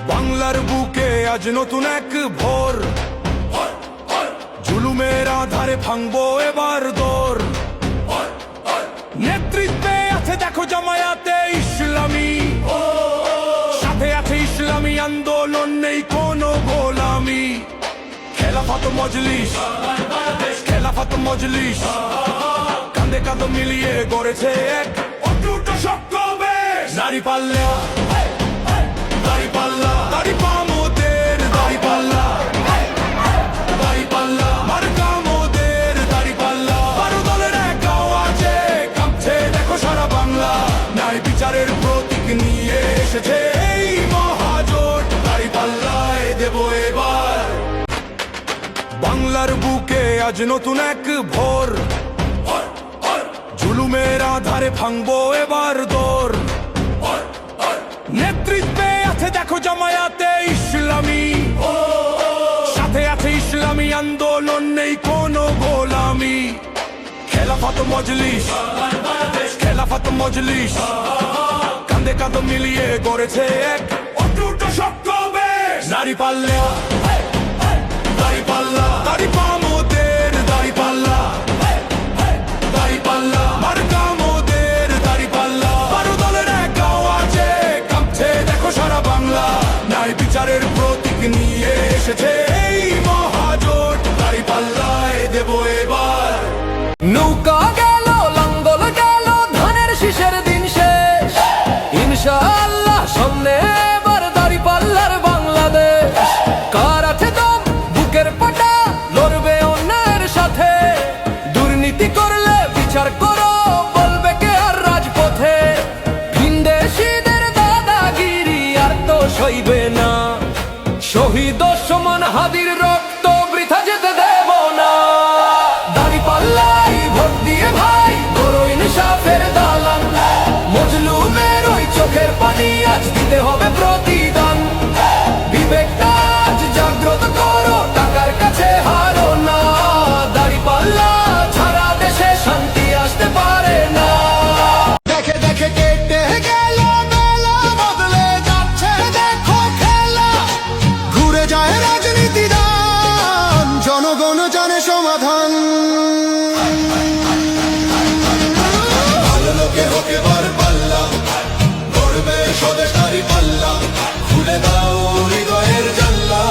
বাংলার বুকে আজ নতুন এক ভোর, জুলুমের আধারে ভাঙবো এবার দোর। নেতৃত্বে আছে দেখো জামায়াতে ইসলামী, সাথে আছে ইসলামী আন্দোলন, নেই কোনো গোলামি। খেলাফত মজলিস, খেলাফত মজলিস কাঁধে কাঁধ মিলিয়ে গড়েছে এক অটুট শক্ত বেশ। দাড়ি পাল্লা, দাড়ি পাল্লা, দাড়ি পামোদের দাড়ি পাল্লা, দাড়ি পাল্লা মার্কা মোদের দাড়ি পাল্লা। 12 দলের এক আওয়াজে কাঁপছে দেখো সারা বাংলা, ন্যায় বিচারের প্রতীক নিয়ে এসেছে এই মহাজোট। দাড়ি পাল্লায় দেব এবার বাংলার বুকে আজ নতুন এক ভোর, জুলুমের আধারে ভাঙবো এবার দোর। নেতৃত্বে আছে দেখো জামায়াতে ইসলামী, সাথে আছে ইসলামী আন্দোলন, নেই কোনো গোলামি। খেলাফত মজলিস, খেলাফত মজলিস কাঁধে কাঁধ মিলিয়ে গড়েছে এক অটুট শক্ত বেশ। দাড়ি পাল্লা, দাড়ি পাল্লা, দাড়ি পামোদের দাড়ি পাল্লা, দাড়ি পাল্লা মার্কা মোদের দাড়ি পাল্লা। 12 দলের এক আওয়াজে কাঁপছে দেখো সারা বাংলা, ন্যায় বিচারের প্রতীক নিয়ে এসেছে এই মহাজোট। দাড়ি পাল্লায় দেব এবার। নৌকা গেল লাঙ্গল গেল ধানের শীষের দিন শেষ, ইনশাআল্লাহ সামনে এবার দাড়ি পাল্লার বাংলাদেশ। কার আছে দম বুকের পাটা লড়বে অন্যের সাথে, দুর্নীতি করলে বিচার করো বলবে কে আর রাজপথে। ভিনদেশীদের দাদাগিরি আর তো সইবে না, শহীদ সমান হাদির রক্ত বৃথা যেতে দেব না। দাড়ি পাল্লাই ভোট দিয়ে ভাই করো ইনসাফের দালান, মজলুমের ওই চোখের পানি আজ দিতে হবে প্রতিদান। বিবেকটা আজ জাগ্রত করো, টাকার কাছে হারো না। দাড়ি পাল্লা ছাড়া দেশে শান্তি আসতে পারে না। দেখে দেখে কেটে গেল বেলা, বদলে যাচ্ছে দেখো খেলা। ঘুরে যায় রাজনীতি দান, জনগণ জানে সমাধান। ভালো লোকে হোক এবার পাল্লা, গড়বে স্বদেশ দাড়ি পাল্লা। খুলে দাও হৃদয়ের জানলা,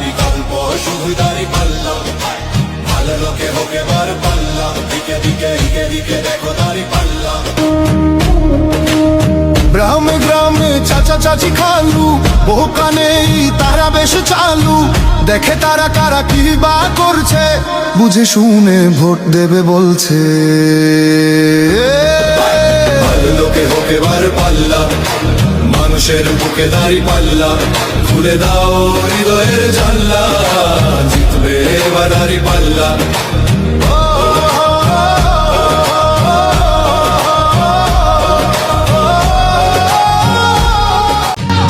বিকল্প শুধু দাড়ি পাল্লা। ভালো লোকে হোক এবার পাল্লা, দিকে দিকে দিকে দিকে দেখো দাড়ি পাল্লা। গ্রামে গ্রামে চাচা চাচি খালু, বহু কানেই তারা বেশ চালু। দেখে তারা কারা কি বা করছে, বুঝে শুনে ভোট দেবে বলছে। ভালো লোকে হোক এবার পাল্লা, মানুষের বুকে দাড়ি পাল্লা। খুলে দাও হৃদয়ের জানলা, জিতবে এবার দাড়ি পাল্লা।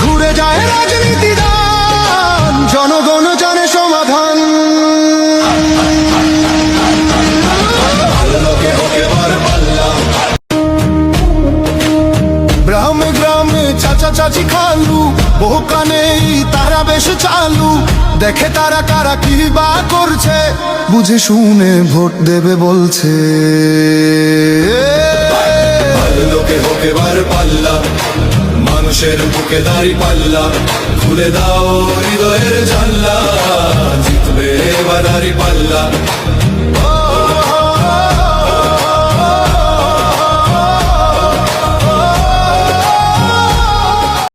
ঘুরে যায় রাজনীতি দান, জনগণ জানে সমাধান। ভালো লোকে হোক এবার পাল্লা, গ্রামে গ্রামে চাচা চাচি খালু, বহু কানেই তারা বেশ চালু। দেখে তারা কারা কি বা করছে, বুঝে শুনে ভোট দেবে বলছে। ভালো লোকে হোক এবার পাল্লা, মানুষের বুকে দাড়ি পাল্লা। খুলে দাও হৃদয়ের জানলা, জিতবে এবার দাড়ি পাল্লা।